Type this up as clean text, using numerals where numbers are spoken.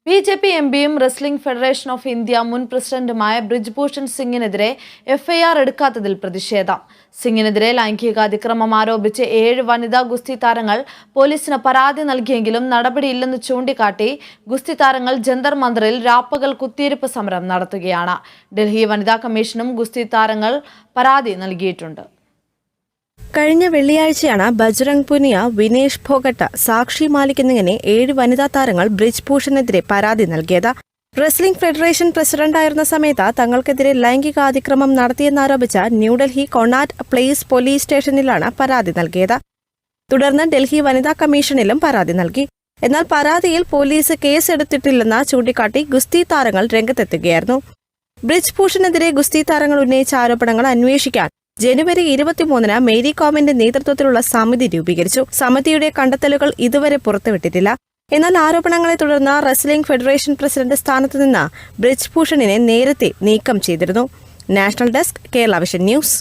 BJP MPയും wrestling federation of India മുൻ പ്രസിഡന്റുമായ Brij Bhushan സിംഗിനെതിരെ FIR എടുക്കാത്തതിൽ പ്രതിഷേധം. സിംഗിനെതിരെ ലൈംഗിക അതിക്രമം ആരോപിച്ച് 7 വനിതാ ഗുസ്തി താരങ്ങൾ പോലീസിന് പരാതി നൽകിയെങ്കിലും നടപടിയില്ലെന്ന് ചൂണ്ടിക്കാട്ടി ഗുസ്തി താരങ്ങൾ ജന്തർ മന്ദിറിൽ രാപ്പകൽ കുത്തിയിരിപ്പ് സമരം നടത്തുകയാണ്. ഡൽഹി വനിതാ കമ്മീഷനും ഗുസ്തി താരങ്ങൾ പരാതി നൽകിയിട്ടുണ്ട്. കഴിഞ്ഞ വെള്ളിയാഴ്ചയാണ് ബജ്രംഗ് പുനിയ, വിനേഷ് ഫോഗട്ട്, സാക്ഷി മാലിക് എന്നിങ്ങനെ 7 വനിതാ താരങ്ങൾ ബ്രിജ്ഭൂഷണെതിരെ പരാതി നൽകിയത്. റെസ്ലിംഗ് ഫെഡറേഷൻ പ്രസിഡന്റായിരുന്ന സമയത്ത് തങ്ങൾക്കെതിരെ ലൈംഗികാതിക്രമം നടത്തിയെന്നാരോപിച്ച് ന്യൂഡൽഹി കൊണാട്ട് പ്ലേസ് പോലീസ് സ്റ്റേഷനിലാണ് പരാതി നൽകിയത്. തുടർന്ന് ഡൽഹി വനിതാ കമ്മീഷനിലും പരാതി നൽകി. എന്നാൽ പരാതിയിൽ പോലീസ് കേസെടുത്തിട്ടില്ലെന്ന് ചൂണ്ടിക്കാട്ടി ഗുസ്തി താരങ്ങൾ രംഗത്തെത്തുകയായിരുന്നു. ബ്രിജ്ഭൂഷണെതിരെ ഗുസ്തി താരങ്ങൾ ഉന്നയിച്ച ആരോപണങ്ങൾ അന്വേഷിക്കാൻ ജനുവരി 23-ന് മേരി കോമിന്റെ നേതൃത്വത്തിലുള്ള സമിതി രൂപീകരിച്ചു. സമിതിയുടെ കണ്ടെത്തലുകൾ ഇതുവരെ പുറത്തുവിട്ടിട്ടില്ല. എന്നാൽ ആരോപണങ്ങളെ തുടർന്ന് റെസ്ലിംഗ് ഫെഡറേഷൻ പ്രസിഡന്റ് സ്ഥാനത്ത് നിന്ന് ബ്രിജ്ഭൂഷണിനെ നേരത്തെ നീക്കം ചെയ്തിരുന്നു. National desk, Kerala vision news.